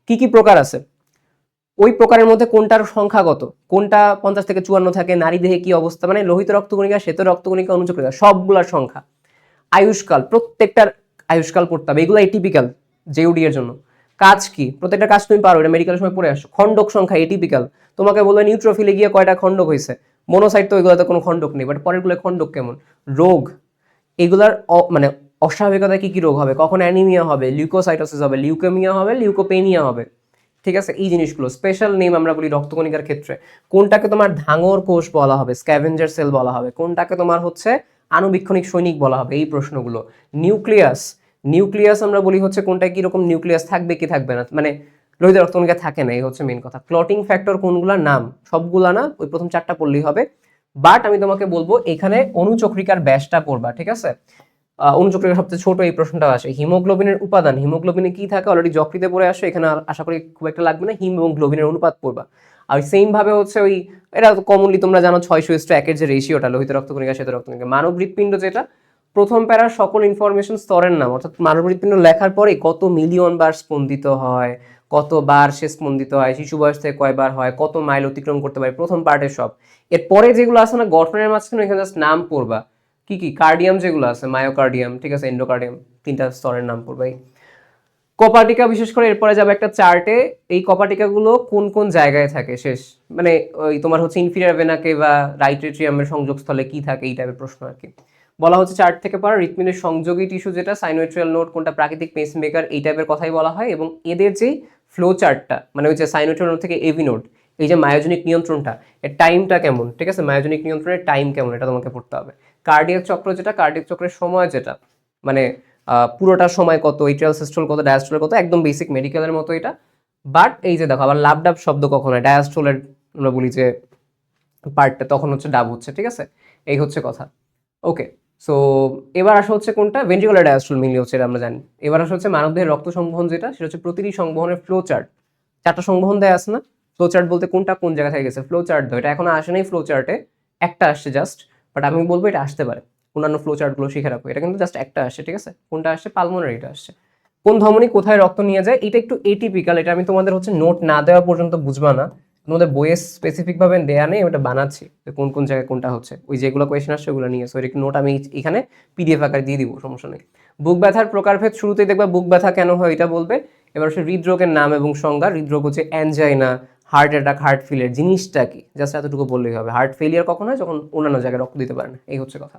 কি কি প্রকার আছে, ওই প্রকারের মধ্যে কোনটার সংখ্যা কত, কোনটা 50 থেকে 54 থাকে, নারী দেহে কি অবস্থা, মানে লোহিত রক্তকণিকা, শ্বেত রক্তকণিকা, অনুচক্রিকা, সবগুলার সংখ্যা, আয়ুষ্কাল, প্রত্যেকটার আয়ুষ্কাল পড়তে হবে, এগুলো এটিপিক্যাল জেওডি এর জন্য। কাজ কি, প্রত্যেকটা কাজ তুমি পারো, এটা মেডিকেলের সময় পড়ে আসো। খণ্ডক সংখ্যা এটিপিক্যাল, তোমাকে বলবে নিউট্রোফিলে গিয়ে কয়টা খণ্ডক হয়েছে, মোনোসাইট তো এগুলোতে কোনো খণ্ডক নেই, বাট পরের গুলো খণ্ডক কেমন। রোগ, এগুলার মানে অস্বাভাবিকতা কি কি রোগ হবে, কখন অ্যানিমিয়া হবে, লিউকোসাইটোসিস হবে, লিউকেমিয়া হবে, লিউকোপেনিয়া হবে, ঠিক আছে, এই জিনিসগুলো স্পেশাল নেম আমরা বলি রক্তকণিকার ক্ষেত্রে। কোনটাকে তোমার ধাঙর কোষ বলা হবে, স্ক্যাভেঞ্জার সেল বলা হবে, কোনটাকে তোমার হচ্ছে আণুবীক্ষণিক সৈনিক বলা হবে, এই প্রশ্নগুলো। নিউক্লিয়াস, নিউক্লিয়াস আমরা বলি হচ্ছে কোনটা কি রকম নিউক্লিয়াস থাকবে কি থাকবে না, মানে লোহিত রক্তকণিকা থাকে না, এই হচ্ছে মেন কথা। ক্লটিং ফ্যাক্টর কোনগুলার নাম, সবগুলা না, ওই প্রথম 4টা পড়লেই হবে। বাট আমি তোমাকে বলবো এখানে অনুচক্রিকার ব্যাসটা পড়বা, ঠিক আছে। অনুচক্রিকার সবচেয়ে ছোট এই প্রশ্নটা আসে। হিমোগ্লোবিনের উপাদান, হিমোগ্লোবিনে কি থাকে অলরেডি যকৃতে পড়ে আসে, এখানে আশা করি খুব একটা লাগবে না, হিম এবং গ্লোবিনের অনুপাত পড়বা। আর সেম ভাবে হচ্ছে ওই, এটা কমনলি তোমরা জানো 6:1 যে রেশিওটা, লোহিত রক্তকণিকা শ্বেত রক্তকণিকা। মানব হৃৎপিণ্ড যেটা, প্রথম প্যারার সকল ইনফরমেশন স্তরের নাম, অর্থাৎ মানব হৃৎপিণ্ড লেখার পরে কত মিলিয়ন বার স্পন্দিত হয়, কতবার সে স্পন্দিত হয়, শিশু বয়স থেকে কয়বার হয়, কত মাইল অতিক্রম করতে পারে, প্রথম পার্টের সব। এরপরে যেগুলো আছে না গঠনের মাঝখানে, এখানে জাস্ট নাম পড়বা, কি কি কার্ডিয়াম যেগুলো আছে, মায়োকার্ডিয়াম, ঠিক আছে, এন্ডোকার্ডিয়াম, 3টা স্তরের নাম পড়বা। কপাটিকা বিশেষ করে এরপরে যাবে একটা চার্টে, এই কপাটিকাগুলো কোন কোন জায়গায় থাকে শেষ, মানে ওই তোমার হচ্ছে ইনফিরিয়র ভেনাকে বা রাইট এট্রিয়ামের সংযোগস্থলে কি থাকে, এই টাইপের প্রশ্ন আর কি। বলা হচ্ছে চার্ট থেকে পারা হৃৎপিণ্ডের সংযোগী টিস্যু যেটা, সাইনোয়েট্রিয়াল নোড কোনটা, প্রাকৃতিক পেসমেকার, এই টাইপের কথাই বলা হয়। এবং এদের যে ফ্লো চার্টটা, মানে ওই যে সাইনোয়েট্রিয়াল নোড থেকে এভি নোড, এই যে মায়োজনিক নিয়ন্ত্রণটা, এর টাইমটা কেমন, ঠিক আছে, মায়োজনিক নিয়ন্ত্রণের টাইম কেমন, এটা তোমাকে পড়তে হবে। কার্ডিয়াক চক্র যেটা, কার্ডিয়াক চক্রের সময় যেটা, মানে পুরোটা সময় কত, এট্রিয়াল সিস্টোল কত, ডায়াস্টোল কত, একদম বেসিক মেডিকেলের মতো এটা। বাট এই যে দেখো আবার লাভ ডাব শব্দ কখন হয়, ডায়াস্টোলের আমরা বলি যে পার্টটা, তখন হচ্ছে ডাব হচ্ছে, ঠিক আছে, এই হচ্ছে কথা। ওকে, সো এবার আসা হচ্ছে কোনটা, ভেন্ট্রিকুলার ডায়াস্টোল মেইনলি হচ্ছে, এটা আমরা জানি। এবার আসা হচ্ছে মানবদেহের রক্ত সংবহন যেটা, সেটা হচ্ছে প্রতিটি সংবহনের ফ্লো চার্ট। 4টা সংবহন দেয়া আছে না, ফ্লো চার্ট বলতে কোনটা কোন জায়গা থেকে গেছে, ফ্লো চার্ট দাও, এটা এখনো আসে নাই ফ্লো চার্টে, একটা আসছে জাস্ট, বাট আমি বলবো এটা আসতে পারে, অন্যান্য ফ্লো চার্টগুলো শিখে রাখো, এটা কিন্তু জাস্ট একটা আসছে, ঠিক আছে। কোনটা আসছে, পালমোনারি, এটা আসছে। কোন ধমনী কোথায় রক্ত নিয়ে যায়, এটা একটু এটিপিক্যাল, এটা আমি তোমাদের হচ্ছে নোট না দেওয়া পর্যন্ত বুঝবা না, তোমাদের বইয়ে স্পেসিফিক ভাবে দেয়া নেই, ওটা বানাচ্ছি যে কোন কোন জায়গায় কোনটা হচ্ছে, ওই যেগুলো কোয়েশ্চেন আসছে ওগুলো নিয়ে, সো একটু নোট আমি এখানে পিডিএফ আকারে দিয়ে দিব, সমস্যা নেই। বুক ব্যথার প্রকারভেদ, শুরুতেই দেখবা বুক ব্যথা কেন হয় এটা বলবে। এবার হচ্ছে হৃদরোগের নাম এবং সংজ্ঞা, হৃদরোগ হচ্ছে angina, heart attack, heart failure, জিনিসটা কি জাস্ট এতটুকু বললেই হবে। হার্ট ফেলিয়ার কখন হয়, যখন অন্যান্য জায়গায় রক্ত দিতে পারে না, এই হচ্ছে কথা।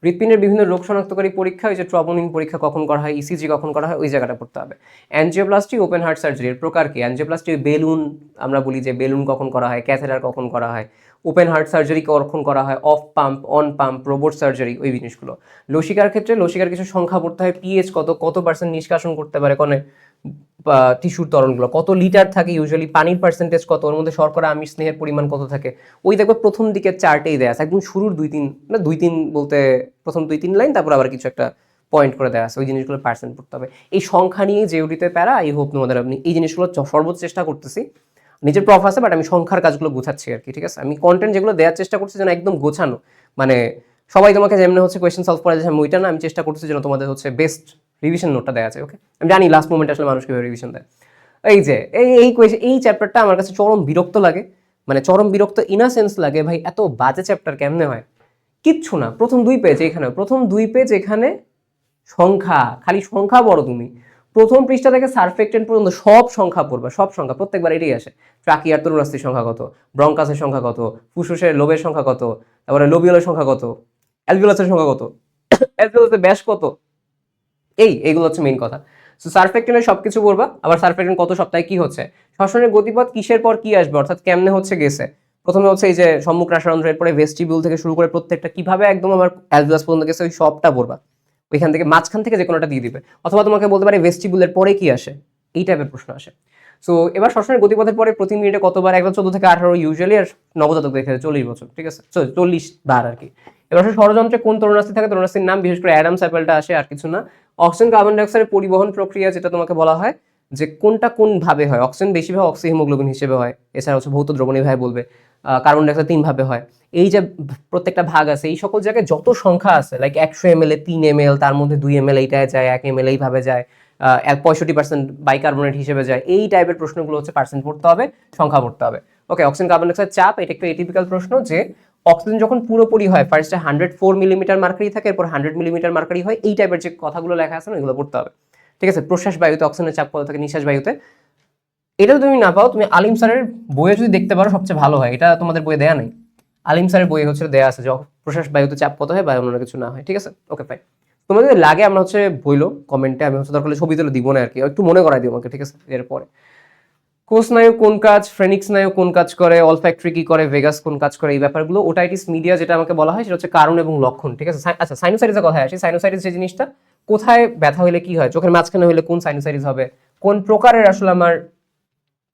হৃৎপিণ্ডের বিভিন্ন রোগ শনাক্তকারী পরীক্ষা, ওই যে ট্রপোনিন পরীক্ষা কখন করা হয়, ইসিজি কখন করা হয়, ওই জায়গাটা পড়তে হবে। অ্যানজিওপ্লাস্টি, ওপেন হার্ট সার্জারির প্রকার কি, অ্যানজিওপ্লাস্টি বেলুন, আমরা বলি যে বেলুন কখন করা হয়, ক্যাথেটার কখন করা হয়, ওপেন হার্ট সার্জারি কখন করা হয়, of pump, on pump, robot surgery, ওই জিনিসগুলো। লসিকার ক্ষেত্রে লসিকার কিছু সংখ্যা পড়তে হয়, পিএইচ কত, কত পার্সেন্ট নিষ্কাশন করতে পারে কোনে টিস্যুর তরলগুলো, কত লিটার থাকে ইউজুয়ালি, পানির পার্সেন্টেজ কত, ওর মধ্যে শর্করা আমিষ স্নেহের পরিমাণ কত থাকে, ওই দেখবে প্রথম দিকের চার্টেই দেয়া আছে, একদম শুরুর 2-3, না 2-3 বলতে প্রথম 2-3 লাইন, তারপর আবার কিছু একটা পয়েন্ট করে দেওয়া আছে, ওই জিনিসগুলো পার্সেন্ট পড়তে হবে। এই সংখ্যা নিয়ে জেওডিতে প্যারা, আই হোপ তোমাদের আমি এই জিনিসগুলো সর্বোচ্চ চেষ্টা করতেছি, নিজের প্রফ আছে বাট আমি সংখ্যার কাজগুলো গোছাচ্ছি আর কি, ঠিক আছে। আমি কন্টেন্ট যেগুলো দেওয়ার চেষ্টা করছি যেন একদম গোছানো, মানে সবাই তোমাকে যেমন হচ্ছে কোয়েশ্চেন সলভ করা যাচ্ছে, আমি ওইটা না, আমি চেষ্টা করছি যেন তোমাদের হচ্ছে বেস্ট রিভিশন নোটটা দেওয়া আছে। ওকে, আমি জানি লাস্ট মোমেন্টে আসলে মানুষ কিভাবে রিভিশন দেয়। এই যে এই চ্যাপ্টারটা আমার কাছে চরম বিরক্ত লাগে, মানে চরম বিরক্ত ইন আ সেন্স লাগে, ভাই এত বাজে চ্যাপ্টার কেমনে হয়, কিচ্ছু না, প্রথম 2 পেজ এখানে, প্রথম 2 পেজ এখানে সংখ্যা, খালি সংখ্যা বড়, তুমি প্রথম পৃষ্ঠা থেকে সারফেক্টেন্ট পর্যন্ত সব সংখ্যা পড়বা, সব সংখ্যা, প্রত্যেকবার এটাই আসে। ট্রাকিয়ার তরুণাস্থির সংখ্যা কত, ব্রঙ্কাসের সংখ্যা কত, ফুসফুসের লোবের সংখ্যা কত, তারপরে লোবিওলের সংখ্যা কত, অ্যালভিওলাসের সংখ্যা কত, অ্যালভিওলাসের ব্যাস কত, এইগুলো হচ্ছে মেইন কথা। সো সারফেক্টেন্টের সবকিছু পড়বা। আবার সারফেক্টেন্ট কত সপ্তাহে কি হচ্ছে, শ্বসনের গতিপথ কিসের পর কি আসবে, অর্থাৎ কেমনে হচ্ছে গেছে, প্রথমে হচ্ছে এই যে সম্মুখ রাসায়ন্ত্র, এরপরে ভেস্টিবিউল থেকে শুরু করে প্রত্যেকটা কিভাবে একদম আমার অ্যালভিওলাস পর্যন্ত গেছে, ওই সবটা পড়বা। ওইখান থেকে মাঝখান থেকে যে কোনোটা দিয়ে দিবে, অথবা তোমাকে বলতে পারে ভেস্টিবুলের পরে কি আসে, এই টাইপের প্রশ্ন আসে। সো এবার শ্বসনের গতিপথের পরে প্রতি মিনিটে কতবার, একবার 14 থেকে 18 ইউজুয়ালি, আর নবজাতক দেখে 40 বছর, ঠিক আছে, 40 বার আর কি। এবার ষড়যন্ত্রে কোন তরুণাস্থি থাকে, তরুণাস্থির নাম, বিশেষ করে অ্যাডামস অ্যাপেলটা আসে, আর কিছু না। অক্সিজেন কার্বন ডাইঅক্সাইডের পরিবহন প্রক্রিয়া, যেটা তোমাকে বলা হয় যে কোনটা কোন ভাবে হয়, অক্সিজেন বেশিরভাগ অক্সিহিমোগ্লোবিন হিসেবে হয়, এছাড়া হচ্ছে ভৌত দ্রবণী ভাবে বলবে, কার্বন ডাইঅক্সাইড 3 ভাবে হয়। এই যে প্রত্যেকটা ভাগ আছে, এই সকল জায়গায় যত সংখ্যা আছে, লাইক 100 ml এ 3 ml, তার মধ্যে 2 ml এইটায় যায়, 1 ml এইভাবে যায়, 65% বাইকার্বনেট হিসেবে যায়, এই টাইপের প্রশ্নগুলো হচ্ছে পার্সেন্ট পড়তে হবে, সংখ্যা পড়তে হবে। ওকে, অক্সিজেন কার্বন ডাইঅক্সাইড চাপ, এটা একটু এটিপিক্যাল প্রশ্ন, যে অক্সিজেন যখন পুরোপুরি হয়, ফার্স্টে 104 মিলিমিটার মার্কারি থাকে, এরপর 100 মিলিমিটার মার্কারি হয়, এই টাইপের যে কথাগুলো লেখা আছে না, এগুলো পড়তে হবে, ঠিক আছে। প্রশ্বাস বায়ুতে অক্সিজেনের চাপ কত থাকে, নিঃশ্বাস বায়ুতে। এটা তুমি না পাও, তুমি আলিম স্যারের বইয়ে যদি দেখতে পারো সবচেয়ে ভালো হয়, এটা তোমাদের বইয়ে দেয়া নেই। আলিম স্যারের বই হচ্ছে দেয়া আছে যে প্রশ্বাস বায়ুতে চাপ কত হয় বা অন্য কিছু না হয়, ঠিক আছে। ওকে ফাইন, তোমাদের যদি লাগে আমরা হচ্ছে বইলো কমেন্টে, আমি হচ্ছে দরকার হলে ছবি তুলে দিব না আর কি, একটু মনে করাই দিও আমাকে, ঠিক আছে। এরপরে কোষ স্নায়ু কোন কাজ, ফ্রেনিক স্নায়ু কোন কাজ করে, অলফ্যাক্টরি কি করে, ভেগাস কোন কাজ করে, এই ব্যাপারগুলো। ওটাইটিস মিডিয়া যেটা আমাকে বলা হয় সেটা হচ্ছে কারণ এবং লক্ষণ, ঠিক আছে। আচ্ছা, সাইনোসাইটিসের কথায় আসি। সাইনোসাইটিস যে জিনিসটা, কোথায় ব্যথা হলে কি হয়, চোখের মাঝখানে হলে কোন সাইনোসাইটিস হবে, কোন প্রকারের আসলে আমার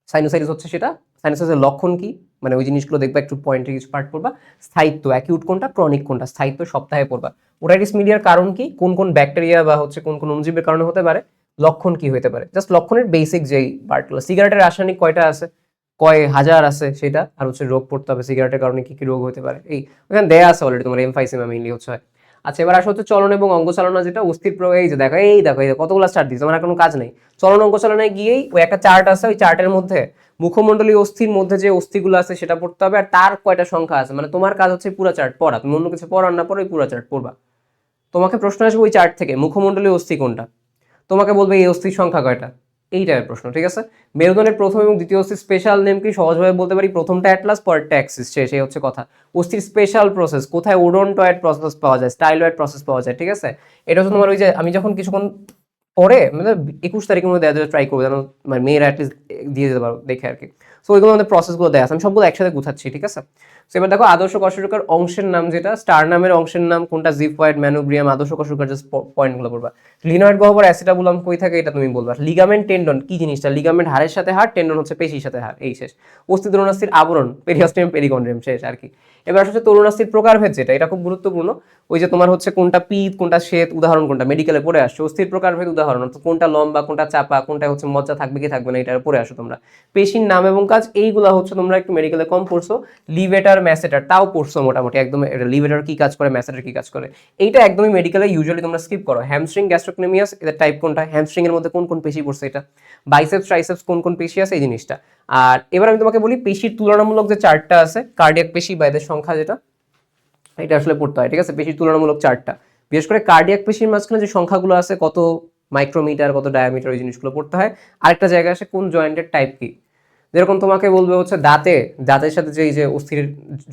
সাইনোসাইটিস হচ্ছে সেটা, সাইনোসাইটিসের লক্ষণ কি, মানে ওই জিনিসগুলো দেখবা, একটু পয়েন্টে কিছু পার্ট পড়বা। স্থায়িত্ব, অ্যাকিউট কোনটা, ক্রনিক কোনটা, স্থায়িত্ব সপ্তাহে পড়বা। ওটাইটিস মিডিয়ার কারণ কি, কোন কোন ব্যাকটেরিয়া বা হচ্ছে কোন কোন অণুজীবের কারণে হতে পারে, লক্ষণ কি হতে পারে, জাস্ট লক্ষণের বেসিক যেই পার্টগুলো। সিগারেটের রাসায়নিক কয়টা আছে, কয় হাজার আছে সেটা, আর হচ্ছে রোগ পড়তে হবে, সিগারেটের কারণে কি কি রোগ হতে পারে, এই ওখানে দেয়া আছে অলরেডি, তোমার এমফাইসিমা মেইনলি হচ্ছে হয়। আচ্ছা, এবার আসা হচ্ছে চলন এবং অঙ্গ চালনা, যেটা অস্থির প্রয়োগ। এই যে দেখো, এই দেখো, এই কতগুলো চার্ট দিচ্ছে, আমার কোনো কাজ নেই। চলন অঙ্গ চালনায় গিয়েই ওই একটা চার্ট আছে, ওই চার্টের মধ্যে মুখমণ্ডলীয় অস্থির মধ্যে যে অস্থিগুলো আছে সেটা পড়তে হবে, আর তার কয়টা সংখ্যা আছে, মানে তোমার কাজ হচ্ছে পুরো চার্ট পড়া, তুমি অন্য কিছু পড়ার না পড়ো, ওই পুরো চার্ট পড়বা। তোমাকে প্রশ্ন আসবে ওই চার্ট থেকে, মুখমণ্ডলীয় অস্থি কোনটা, তোমাকে বলবে এই অস্থির সংখ্যা কয়টা, এই টাইপের প্রশ্ন, ঠিক আছে। মেরুদণ্ডের প্রথম এবং দ্বিতীয় অস্থির স্পেশাল নেম কি, সহজভাবে বলতে পারি প্রথমটা অ্যাটলাস, পরেরটা অ্যাক্সিস, সেই হচ্ছে কথা। অস্থির স্পেশাল প্রসেস কোথায়, ওডোনটয়েড প্রসেস পাওয়া যায়, স্টাইলয়েড প্রসেস পাওয়া যায়, ঠিক আছে। এটা হচ্ছে তোমার ওই যে আমি যখন কিছুক্ষণ পরে, মানে 21 তারিখের মধ্যে দেওয়া ট্রাই করবো, যেন মানে মেয়েরা অ্যাটলিস্ট দিয়ে দিতে পারো দেখে আর কি। সো ওইগুলো আমাদের প্রসেসগুলো দেওয়া আছে, আমি সবগুলো একসাথে গুছাচ্ছি, ঠিক আছে। সো এবার দেখো আদর্শ কশেরুকার অংশের নাম, যেটা স্টার নামের অংশের নাম কোনটা, জিফয়েড, ম্যানোব্রিয়াম, আদর্শ কশেরুকার, জাস্ট পয়েন্টগুলো বলবা। লিনয়েড গহ্বর, অ্যাসিটাবুলাম কই থাকে, এটা তুমি বলবা। লিগামেন্ট, টেন্ডন কি জিনিসটা, লিগামেন্ট হাড়ের সাথে হাড়, টেন্ডন হচ্ছে পেশির সাথে হাড়, এই শেষ। অস্থি তরুণাস্থির আবরণ, পেরিঅস্টিয়াম, পেরিকন্ড্রিয়াম, শেষ আর কি। এবার হচ্ছে তরুণাস্থির প্রকারভেদ, যেটা এটা খুব গুরুত্বপূর্ণ। ওই যে তোমার হচ্ছে কোনটা পিত, কোনটা শ্বেত, উদাহরণ কোনটা, মেডিকেলে পড়ে আসছে। অস্থির প্রকারভেদ উদাহরণ, কোনটা লম্বা, কোনটা চাপা, কোনটা হচ্ছে মজ্জা থাকবে কি থাকবে না, এটা পড়ে আসো তোমরা। পেশির নাম এবং কাজ, এইগুলা হচ্ছে তোমরা একটু মেডিকেলে কম পড়ছো। লিভেটার, ম্যাসেটার তাও পড়ছো মোটামুটি, একদম লিভেটার কি কাজ করে, ম্যাসেটার কি কাজ করে, এইটা একদমই মেডিকেলে ইউজুয়ালি তোমরা স্কিপ করো। হ্যামস্ট্রিং, গ্যাস্ট্রোকনেমিয়াস, এদের টাইপ কোনটা, হ্যামস্ট্রিং এর মধ্যে কোন কোন পেশি পড়ছে এটা, বাইসেপস, ট্রাইসেপস কোন কোন পেশি আছে, এই জিনিসটা। আর এবার আমি তোমাকে বলি পেশির তুলনামূলক যে চার্টটা আছে, কার্ডিয়াক পেশি বা এদের সংখ্যা, যেটা এটা আসলে পড়তে হয়, ঠিক আছে। পেশির তুলনামূলক চার্টটা, বিশেষ করে কার্ডিয়াক পেশির মাঝখানে যে সংখ্যাগুলো আছে, কত মাইক্রোমিটার, কত ডায়ামিটার, ওই জিনিসগুলো পড়তে হয়। আরেকটা জায়গায় আসে কোন জয়েন্টের টাইপ কি, যেরকম তোমাকে বলবে হচ্ছে দাঁতের সাথে যে এই যে অস্থির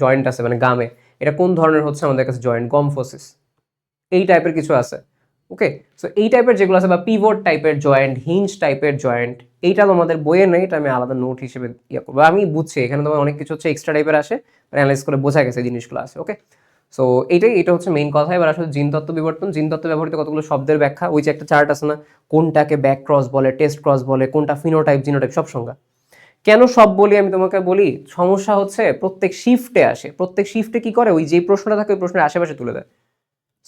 জয়েন্ট আছে মানে গামে, এটা কোন ধরনের হচ্ছে আমাদের কাছে জয়েন্ট, গমফোসিস, এই টাইপের কিছু আছে। ওকে, সো এই টাইপের যেগুলো আছে, বা পিভট টাইপের জয়েন্ট, হিঞ্জ টাইপের জয়েন্ট, এইটা তোমাদের বইয়ে নেই, এটা আমি আলাদা নোট হিসেবে ইয়ে করবো। আমি বুঝছি এখানে তোমার অনেক কিছু হচ্ছে এক্সট্রা টাইপের আসে, অ্যানালাইজ করে বোঝা গেছে এই জিনিসগুলো আছে। ওকে, সো এটা হচ্ছে মেইন কথা। এবার আসলে জিনতত্ত্ব বিবর্তন, জিনতত্ত্ব ব্যবহৃত কতগুলো শব্দের ব্যাখ্যা, ওই যে একটা চার্ট আছে না, কোনটাকে ব্যাক ক্রস বলে, টেস্ট ক্রস বলে, কোনটা ফিনোটাইপ, জিনোটাইপ, সব সংজ্ঞা। কেন সব বলি আমি তোমাকে বলি, সমস্যা হচ্ছে প্রত্যেক শিফটে আসে, প্রত্যেক শিফটে কি করে, ওই যে প্রশ্নটা থাকে ওই প্রশ্নের আশেপাশে তুলে দেয়।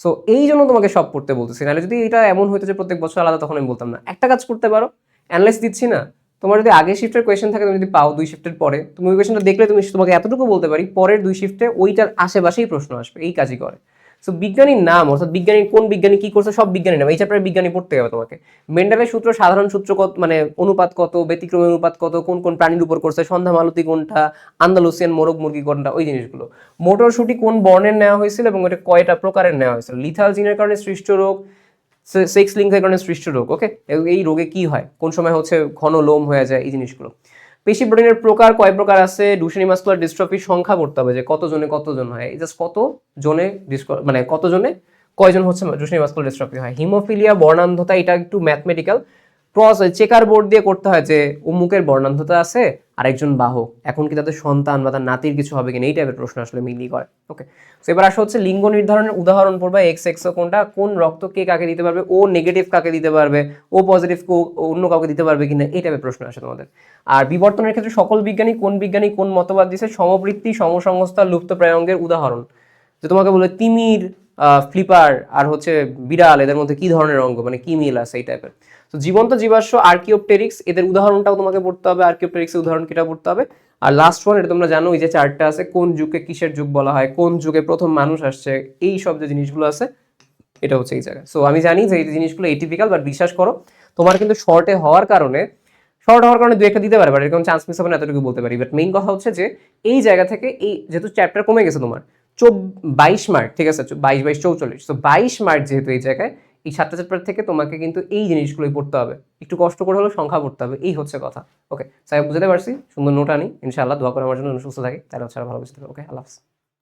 সো এই জন্য তোমাকে সব পড়তে বলতেছি, নাহলে যদি এটা এমন হইতো যে প্রত্যেক বছর আলাদা, তখন আমি বলতাম না। একটা কাজ করতে পারো, অ্যানালাইস দিচ্ছি না, তোমার যদি আগের শিফটের কোয়েশ্চেন থাকে, তুমি যদি পাও 2 শিফটের পরে, তুমি ওই কোয়েশ্চেনটা দেখলে তুমি তোমাকে এতটুকু বলতে পারি পরের 2 শিফটে ওইটার আশেপাশেই প্রশ্ন আসবে, এই কাজই করে। সো বিজ্ঞানীর নাম, অর্থাৎ বিজ্ঞানী কোন বিজ্ঞানী কি করছে, সব বিজ্ঞানী নাম, এই চ্যাপ্টারে বিজ্ঞানী পড়তে হবে তোমাকে। মেন্ডেলের সূত্র, সাধারণ সূত্র কত, মানে অনুপাত কত, ব্যতিক্রমের অনুপাত কত, কোন কোন প্রাণীর উপর করছে, সন্ধ্যা মালতী কোনটা, আন্দালুসিয়ান মোরগ মুরগি কোনটা, ওই জিনিসগুলো। মোটরশুটি কোন বর্ণের নেওয়া হয়েছিল এবং এটা কয়টা প্রকারের নেওয়া হয়েছিল, লিথাল জিনের কারণে সৃষ্ট রোগ, সেক্স লিঙ্কের কারণে সৃষ্ট রোগ। ওকে, এই রোগে কি হয়, কোন সময় হচ্ছে ঘন লোম হয়ে যায়, এই জিনিসগুলো। পেশি প্রোটিনের প্রকার, কয় প্রকার আছে, ডুশেনি মাসকুলার ডিস্ট্রফির সংখ্যা করতে হবে, যে কতজন হয়, জাস্ট কতজনে মানে কতজনে কয়জন হচ্ছে ডুশেনি মাসকুলার ডিস্ট্রফি হয়। হিমোফিলিয়া, বর্ণান্ধতা, এটা একটু ম্যাথমেটিক্যাল, ক্রস চেকার বোর্ড দিয়ে করতে হয় যে অমুকের বর্ণান্ধতা আছে আরেকজন বাহক, এখন কি তাদের সন্তান বা তার নাতির কিছু হবে কিনা, এই টাইপের প্রশ্ন আসলে মিলি করে। ওকে, তো এবার আসা হচ্ছে লিঙ্গ নির্ধারণের উদাহরণ পড়বা। এক্স এক্স কোনটা, কোন রক্ত কে কাকে দিতে পারবে, ও নেগেটিভ কাকে দিতে পারবে, ও পজিটিভ অন্য কাউকে দিতে পারবে কিনা, এই টাইপের প্রশ্ন আসে তোমাদের। আর বিবর্তনের ক্ষেত্রে সকল বিজ্ঞানী কোন মতবাদ দিছে, সমবৃত্তি, সমসংস্থা, লুপ্তপ্রায় অঙ্গের উদাহরণ। যে তোমাকে বলে তিমির, ফ্লিপার আর হচ্ছে বিড়াল, এদের মধ্যে কি ধরনের অঙ্গ, মানে কি মিল আছে, এই টাইপের। তো জীবন্ত জীবাশ্ম, আর্কিওপটেরিক্স, এদের উদাহরণটাও তোমাকে পড়তে হবে, আর্কিওপটেরিক্সের উদাহরণ কিটা পড়তে হবে। আর লাস্ট ওয়ান, এটা তোমরা জানো, এই যে চারটা আছে, কোন যুগকে কিসের যুগ বলা হয়, কোন যুগে প্রথম মানুষ আসছে, এই সব যে জিনিসগুলো আছে, এটা হচ্ছে এই জায়গায়। সো আমি জানি যে এই জিনিসগুলো এটিপিক্যাল, বাট বিশ্বাস করো তোমার কিন্তু শর্ট হওয়ার কারণে দু একটা দিতে পারে, বাট এরকম চান্স মিস হবে না, এতটুকু বলতে পারি। বাট মেইন কথা হচ্ছে যে এই জায়গা থেকে, এই যেহেতু চ্যাপ্টার কমে গেছে তোমার 22 মার্ক, ঠিক আছে, 22 22 44, তো 22 মার্ক যেহেতু এই জায়গায়, এই 7টা চ্যাপ্টার থেকে তোমাকে কিন্তু এই জিনিসগুলোই পড়তে হবে, একটু কষ্ট করে হলেও সংখ্যা পড়তে হবে, এই হচ্ছে কথা। ওকে, সাহেব বুঝতে পারছি, সুন্দর নোট আনি ইনশাআল্লাহ, দোয়া করে আমার জন্য সুস্থ থাকি, তাহলে হচ্ছে আরো ভালো বুঝতে হবে। ওকে, আল্লাহ হাফেজ।